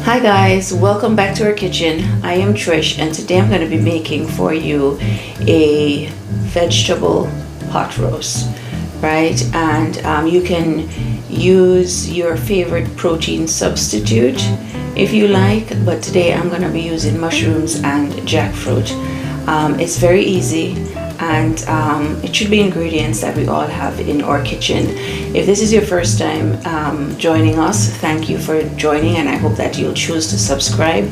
Hi guys, welcome back to our kitchen. I am Trish and today I'm going to be making for you a vegetable pot roast, right? And you can use your favorite protein substitute if you like, but today I'm going to be using mushrooms and jackfruit. It's very easy and it should be ingredients that we all have in our kitchen. If this is your first time joining us, thank you for joining, and I hope that you'll choose to subscribe.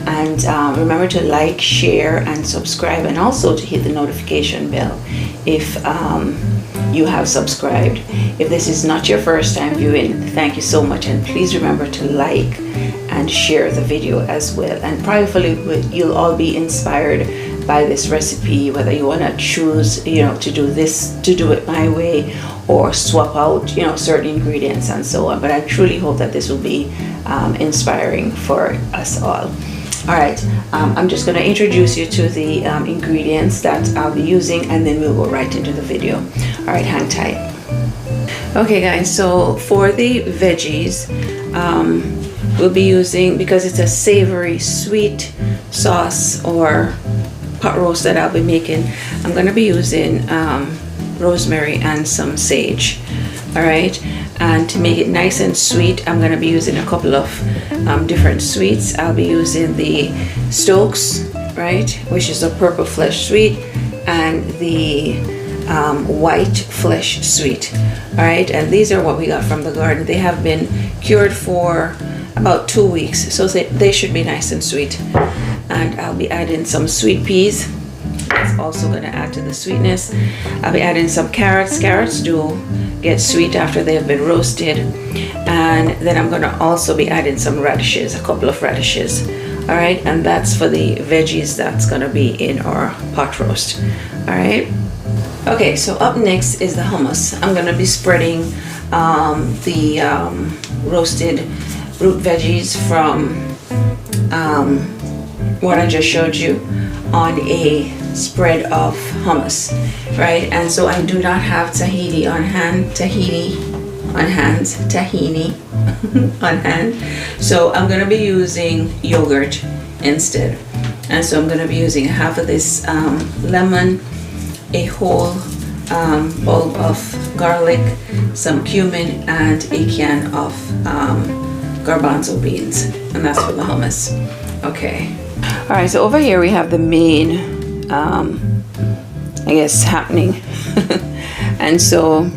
And remember to like, share, and subscribe, and also to hit the notification bell if you have subscribed. If this is not your first time viewing, thank you so much, and please remember to like and share the video as well. And probably you'll all be inspired by this recipe, whether you want to choose, to do this, to do it my way, or swap out, certain ingredients and so on. But I truly hope that this will be inspiring for us all. All right, I'm just going to introduce you to the ingredients that I'll be using, and then we'll go right into the video. All right, hang tight. Okay guys, so for the veggies, we'll be using, because it's a savory sweet sauce or pot roast that I'll be making, I'm going to be using rosemary and some sage. All right, and to make it nice and sweet, I'm going to be using a couple of different sweets. I'll be using the stokes, right, which is a purple flesh sweet, and the white flesh sweet. All right, and these are what we got from the garden. They have been cured for about 2 weeks, so they should be nice and sweet. And I'll be adding some sweet peas. That's also going to add to the sweetness. I'll be adding some carrots. Carrots do get sweet after they have been roasted. And then I'm going to also be adding some radishes, a couple of radishes. All right, and that's for the veggies that's going to be in our pot roast. All right. Okay, so up next is the hummus. I'm going to be spreading the roasted root veggies from what I just showed you on a spread of hummus, right? And so I do not have tahini on hand, so I'm going to be using yogurt instead. And so I'm going to be using half of this lemon, a whole bulb of garlic, some cumin, and a can of garbanzo beans, and that's for the hummus. Okay. All right, so over here we have the main, happening. And so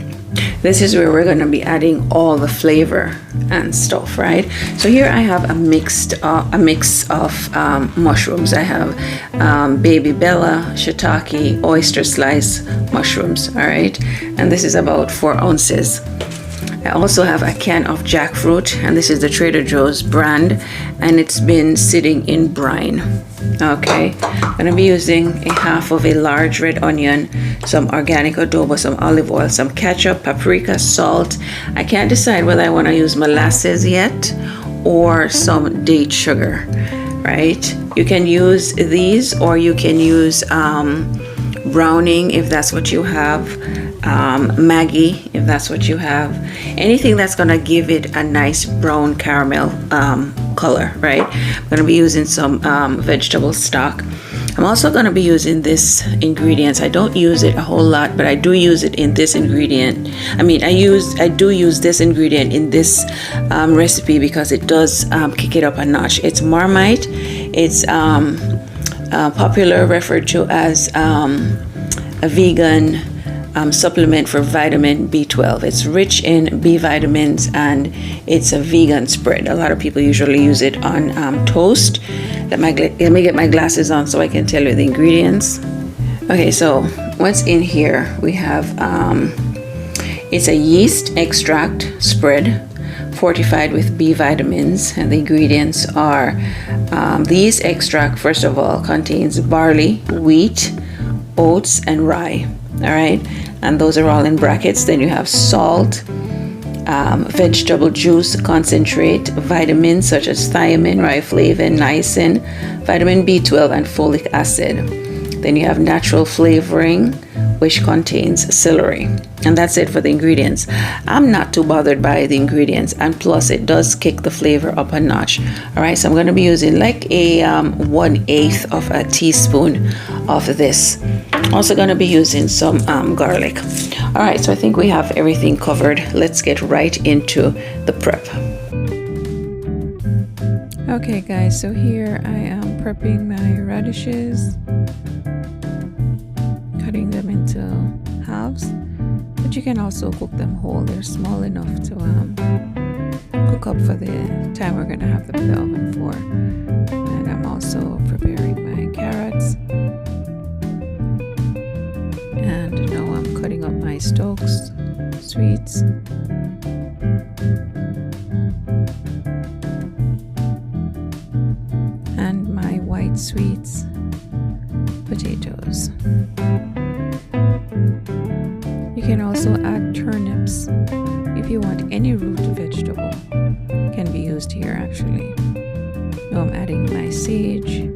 this is where we're going to be adding all the flavor and stuff, right? So here I have a mix of mushrooms. I have baby bella, shiitake, oyster slice mushrooms, all right? And this is about 4 ounces. I also have a can of jackfruit, and this is the Trader Joe's brand, and it's been sitting in brine. Okay, I'm going to be using a half of a large red onion, some organic adobo, some olive oil, some ketchup, paprika, salt. I can't decide whether I want to use molasses yet or some date sugar, right? You can use these, or you can use browning if that's what you have, Maggi if that's what you have, anything that's gonna give it a nice brown caramel color, right? I'm gonna be using some vegetable stock. I'm also gonna be using this ingredients. I don't use it a whole lot, but I do use it in this ingredient. I do use this ingredient in this recipe because it does kick it up a notch. It's Marmite. It's popular referred to as a vegan supplement for vitamin B12. It's rich in B vitamins, and it's a vegan spread. A lot of people usually use it on toast. Let me get my glasses on so I can tell you the ingredients. Okay, so what's in here? We have it's a yeast extract spread fortified with B vitamins, and the ingredients are the yeast extract, first of all, contains barley, wheat, oats, and rye. All right, and those are all in brackets. Then you have salt, vegetable juice concentrate, vitamins such as thiamine, riboflavin, niacin, vitamin B12, and folic acid. Then you have natural flavoring, which contains celery. And that's it for the ingredients. I'm not too bothered by the ingredients, and plus it does kick the flavor up a notch. All right, so I'm going to be using like a 1/8 of a teaspoon of this. Also going to be using some garlic. All right, so I think we have everything covered. Let's get right into the prep. Okay guys, so here I am prepping my radishes, cutting them into halves, but you can also cook them whole. They're small enough to cook up for the time we're going to have them in the oven for. And I'm also preparing my carrots, and now I'm cutting up my stokes, sweets, and my white sweets potatoes. You can also add turnips if you want. Any root vegetable can be used here actually. Now I'm adding my sage,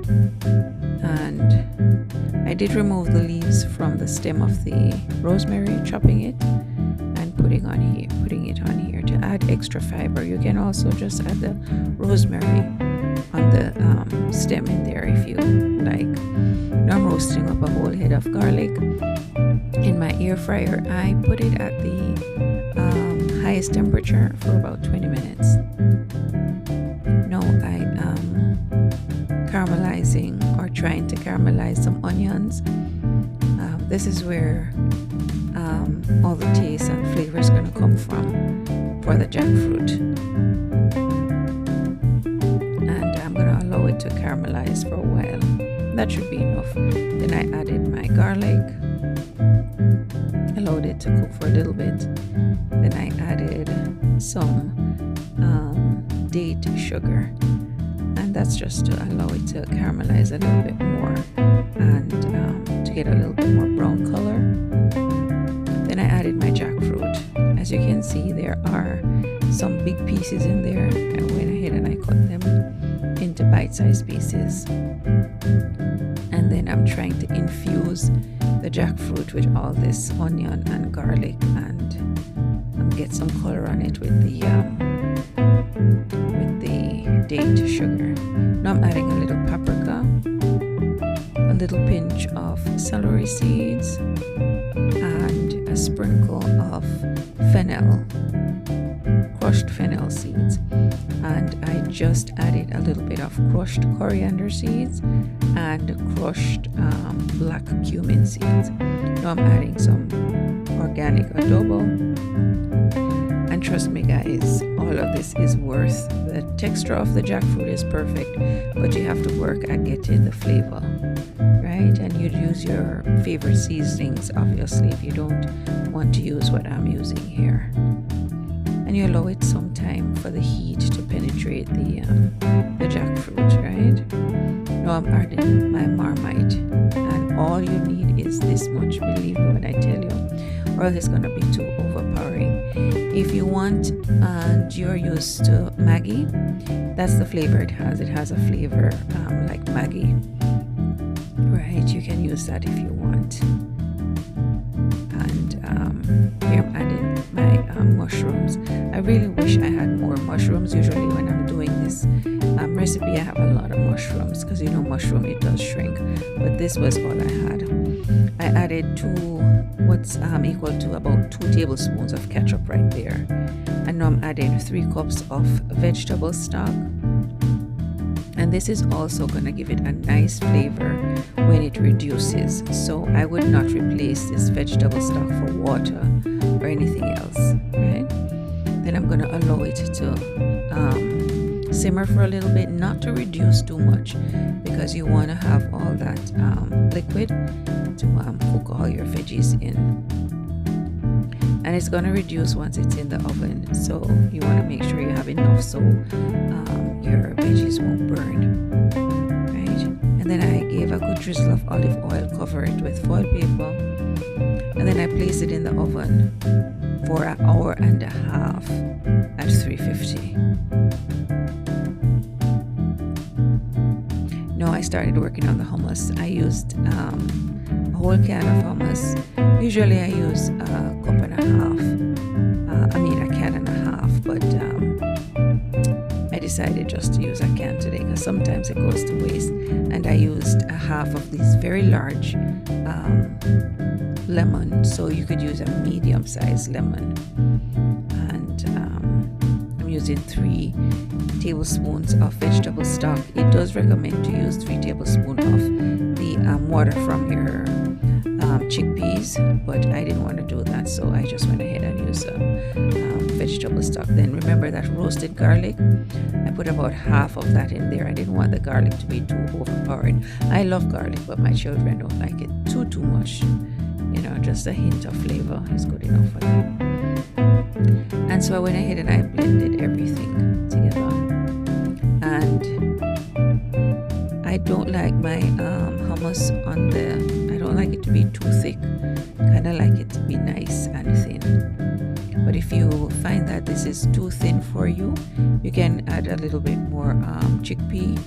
and I did remove the leaves from the stem of the rosemary, chopping it and putting it on here to add extra fiber. You can also just add the rosemary on the stem in there if you like. Now I'm roasting up a whole head of garlic in my air fryer. I put it at the highest temperature for about 20 minutes. Now I am caramelizing, or trying to caramelize, some onions. This is where all the taste and flavor is going to come from for the jackfruit. Allow it to caramelize for a while. That should be enough. Then I added my garlic, allowed it to cook for a little bit. Then I added some date sugar, and that's just to allow it to caramelize a little bit more and to get a little bit more brown color. Then I added my jackfruit. As you can see, there are some big pieces in there. I went ahead and I cut them into bite-sized pieces, and then I'm trying to infuse the jackfruit with all this onion and garlic, and get some color on it with the date sugar. Now I'm adding a little paprika, a little pinch of celery seeds, and a sprinkle of fennel, crushed fennel seeds. And I just added a little bit of crushed coriander seeds and crushed black cumin seeds. Now I'm adding some organic adobo. And trust me guys, all of this is worth. The texture of the jackfruit is perfect, but you have to work at getting the flavor, right? And you'd use your favorite seasonings, obviously, if you don't want to use what I'm using here. And you allow it some time for the heat to penetrate the jackfruit, right? Now I'm adding my marmite, and all you need is this much, believe me when I tell you, or else it's gonna be too overpowering. If you want and you're used to Maggi, that's the flavor it has. It has a flavor like Maggi, right? You can use that if you want. And here I'm adding my mushrooms. I really wish I had more mushrooms. Usually when I'm doing this recipe, I have a lot of mushrooms, because you know mushroom, it does shrink, but this was all I had. I added what's equal to about 2 tablespoons of ketchup right there. And now I'm adding 3 cups of vegetable stock, and this is also going to give it a nice flavor when it reduces. So I would not replace this vegetable stock for water or anything else, right? Then I'm going to allow it to simmer for a little bit, not to reduce too much, because you want to have all that liquid to cook all your veggies in. And it's going to reduce once it's in the oven, so you want to make sure you have enough so your veggies won't burn, right? And then I gave a good drizzle of olive oil, cover it with foil paper, and then I place it in the oven for an hour and a half at 350. Now I started working on the hummus. I used a whole can of hummus. Usually I use a cup and a half, a can and a half, but I decided just to use a can today because sometimes it goes to waste. And I used a half of these very large lemon, so you could use a medium-sized lemon. And I'm using 3 tablespoons of vegetable stock. It does recommend to use 3 tablespoons of the water from your chickpeas, but I didn't want to do that, so I just went ahead and used vegetable stock. Then remember that roasted garlic, I put about half of that in there. I didn't want the garlic to be too overpowering. I love garlic, but my children don't like it too much. You know, just a hint of flavor is good enough for them. And so I went ahead and I blended everything together. And I don't like my hummus I don't like it to be too thick. Kind of like it to be nice and thin. But if you find that this is too thin for you, you can add a little bit more chickpea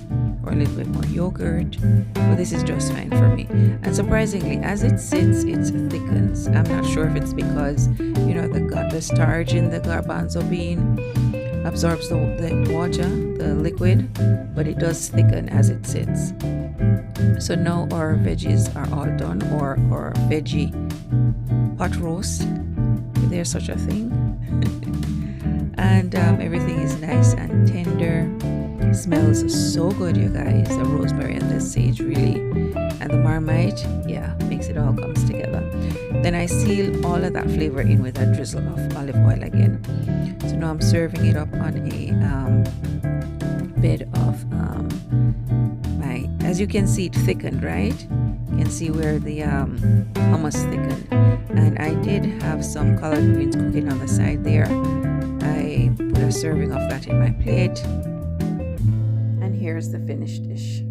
or a little bit more yogurt. But this is just fine for me. And surprisingly, as it sits, it thickens. I'm not sure if it's because, you know, the starch in the garbanzo bean absorbs the water, the liquid, but it does thicken as it sits. So now our veggies are all done, or veggie pot roast, if there's such a thing. And everything is nice and tender. It smells so good, you guys. The rosemary and the sage really, and the marmite, yeah, makes it all comes together. Then I seal all of that flavor in with a drizzle of olive oil again. So now I'm serving it up on a bed of as you can see, it thickened, right? You can see where the hummus thickened. And I did have some collard greens cooking on the side there. I put a serving of that in my plate. And here's the finished dish.